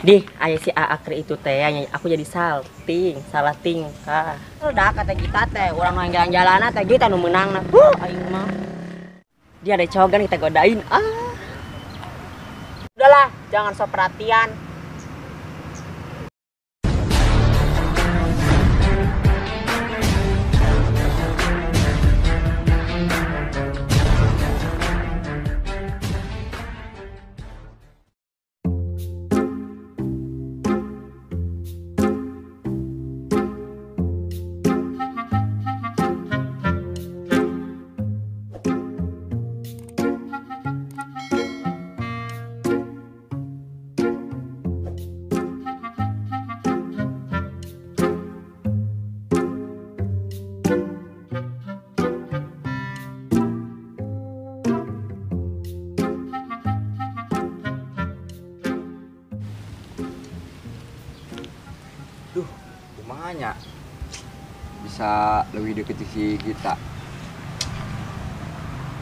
Dih, ayah si Aakri itu teh, aku jadi salting, salah tingkah. Udah kata kita teh, orang yang jalan-jalan teh kita nu menang nah. Aing mah. Dia ada cogan kita godain. Udahlah, jangan sok perhatian. Kumanya bisa lebih deket si kita.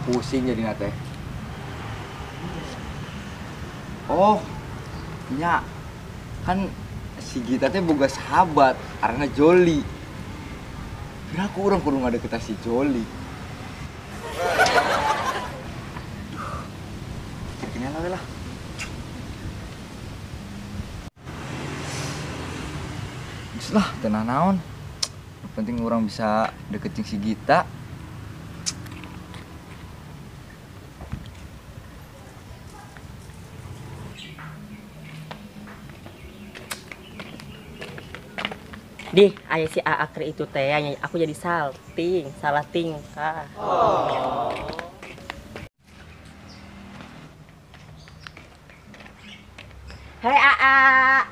Pusing jadi nate. Oh, nya kan si Gita teh boga sahabat, karena Joli. Kira aku orang kudu ngadeket si Joli. Kini lah. Lah, tenang naon. Yang penting orang bisa deketin si Gita. Dih, ayah si Aakri itu teh, aku jadi salting, salah tingkah. Hei Aa.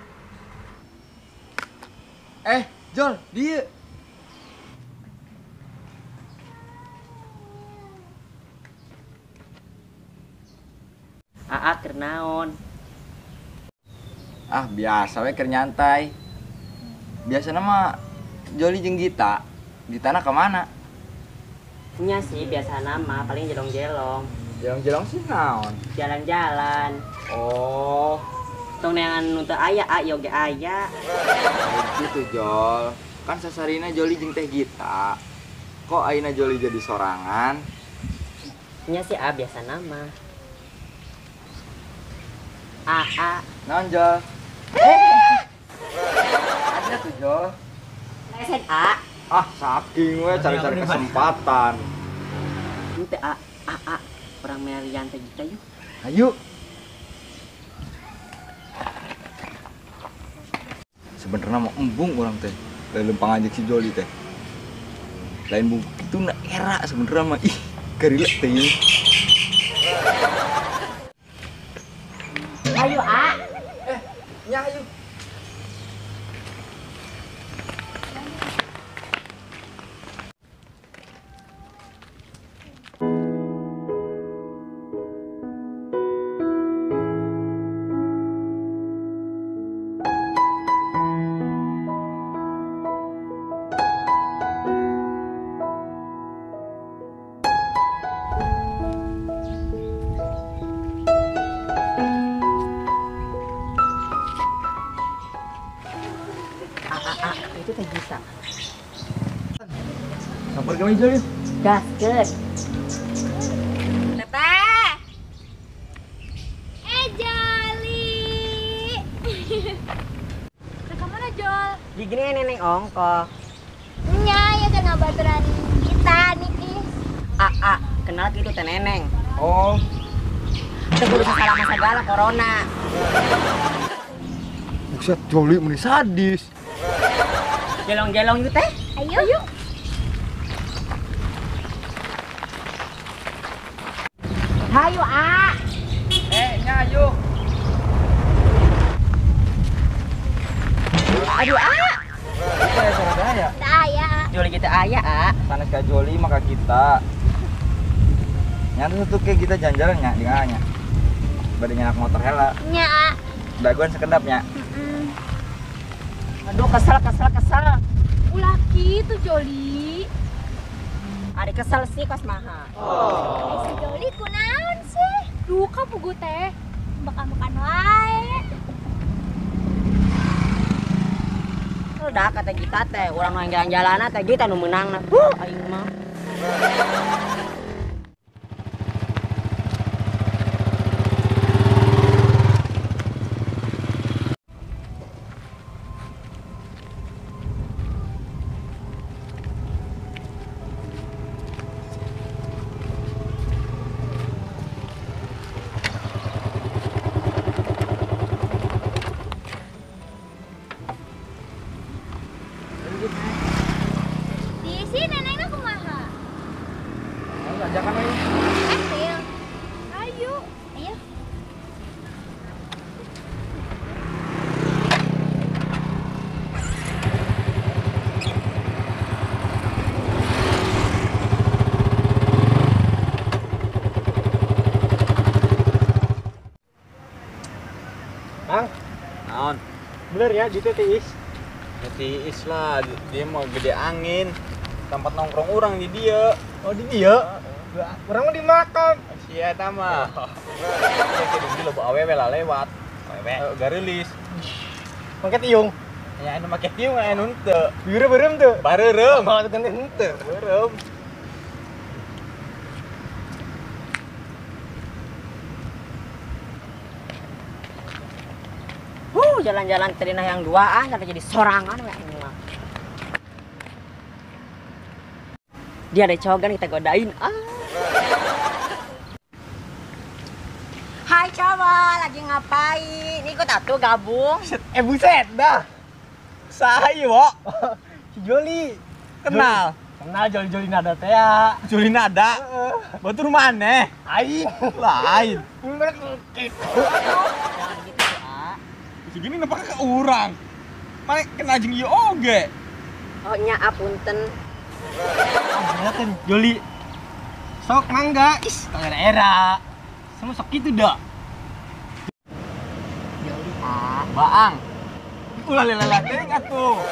Jol, dia. Aa keur naon? Biasa we keur nyantai. Biasana mah Joli jeung Gita di tanah kemana? Nya sih biasa nama, paling jelong-jelong. Jelong-jelong sih naon? Jalan-jalan. Oh, Tong neangan nuntut aya, yoge aya. gitu Jol. Kan sasarina Joli jeung teh Gita. Kok ayeuna Joli jadi sorangan? Nya sih biasa nama. Naon Jol? Ada tuh Jol. SMA. Saking we cari-cari kesempatan. Ente orang melian teh kita yuk. Ayo. Sebenarnya mau embung orang teh. Lain lempang aja si Joli teh. Lain bu itu nak era sebenarnya mah garilek teh. Ayo Nya ayo. itu teh bisa. Sampur kami Joli. Gaskeun. Teteh. Joli. Ke mana Jol? Di gini neneng ongkoh. Nya ya kena baturan kita nih. Kenal gitu teh neneng. Oh, Teh kudu salah masa segala corona. buset Joli meni sadis. Jelong-jelong yuk teh. Ayo. Hayu Nya ayo. Aduh Saya saudara. Saya. Joli kita aya Sanes ka Joli maka kita. Nyata satu kayak kita jalan-jalan nya di nganya. Bade nyanak motor hela. Nya. Daguan sekedapnya. Aduh kesel. Ulah gitu Joli. Ari kesel sih kos maha. Si Joli kunaon sih? Duh ka pugu teh. Makan wae. dah kata kita teh orang nu jalan-jalan teh kita nu menang nah. Aing mah. Di sini neneknya kumaha? Ajakan aja. Ayo. Ayo. Ayo. Bang, Naon? bener ya di TTIS? Tiis lah, dia mau gede angin. Tempat nongkrong orang di dia. Oh di dia? Orang mah di makam. Sia eta mah. Ya kieu di loba awewe lah lewat. Awewe garelis. Paket iung. Ya anu make tiung anu henteu. Biru berem tuh. Bareureum. Oh, itu kan ente. Bareureum. Jalan-jalan terinah yang duaan sampai jadi sorangan ya ini mah. Dia ada cogan kita godain. Hai cowok, lagi ngapain? Ikut atuh gabung. Buset dah. Saha ieu, Wo? Si Joli. Kenal. Kenal Joli-Joli nada teh ya. Juli nada. Batur maneh. Aing. Lain. Bener gitu. Jangan gitu ya. Segini nepake ke urang. Mane kena jeung ieu oge. Oh nya apunten. Kelihatan Joli. Sok mangga. Is, era. Sama sok gitu dah. Joli Baang. Ulah lelah teh atuh.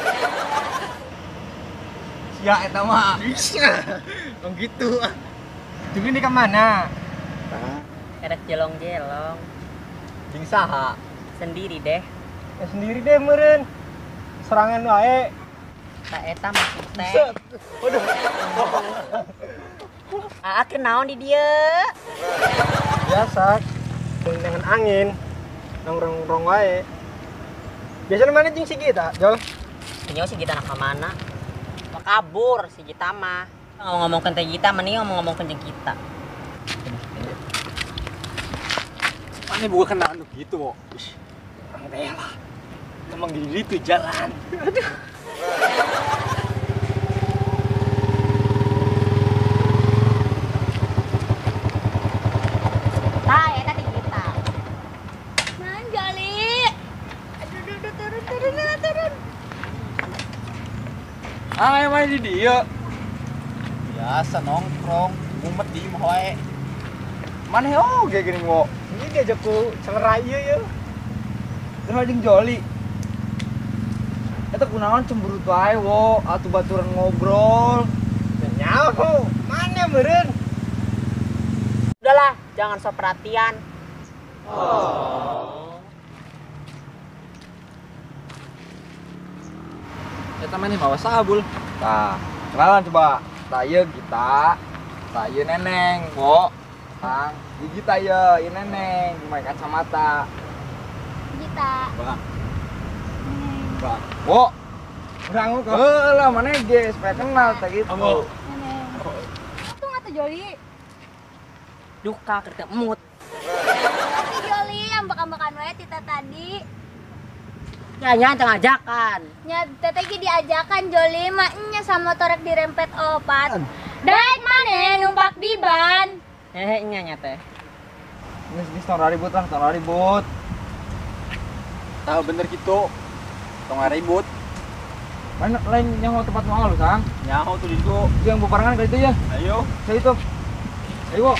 Sia eta mah. Oh gitu. Joli ini ke mana? Ada jelong-jelong. Jeung saha? Sendiri deh. Ya sendiri deh meureun. Serangan wae. Tak eta maksud teh. Waduh. Kenaon di dia. Biasa dengan angin nongkrong wae. Biasanya mana jeung si Gita, Jol? Nyo si Gita nak mana? Mau kabur si Gita mah. Ngomong-ngomong teh Gita mending ngomong ke kita. Mana buka kenal anu gitu, Wo. Orang teh lah. Emang gitu jalan. Aduh. Tah eta ti Gita. Nan Joli. Aduh, turun. Ah, main di dia. Biasa nongkrong, ngumet di imah wae. Maneh oge geuning, Wo. Ini diajak ku celerai ya. Terus jeung Joli. Eta kunaon cemberut wae, Wo. Atuh baturan ngobrol. Nyaho, mana meureun? Udahlah, jangan sok perhatian. Eta maneh bawa sabul. Tah, kenalan coba. Tah ieu Gita. Tah ieu Neneng, Wo. Tang, di Gita ieu Neneng, pemain kacamata. Gita. Bang. Bang. Wo. Urang kok. Lah maneh ge supaya kenal teh gitu. Amo. Nenek. Tuh ngata Joli. Duka ketemut. Tapi Joli yang ambak-ambakan wae tita tadi. Ya nya teu ngajakan. Nya teteh ge diajakan Joli mah nya sama torek dirempet opat. Daek maneh numpak di ban. Nya nya teh. Geus tong ribut lah, tong ribut. Tahu bener gitu. Tong ribut. Mana lain nyaho tempat mau lu, Sang? Nyaho tuh di situ. Yang bebarengan kali itu ya. Ayo. Saya itu. Ayo.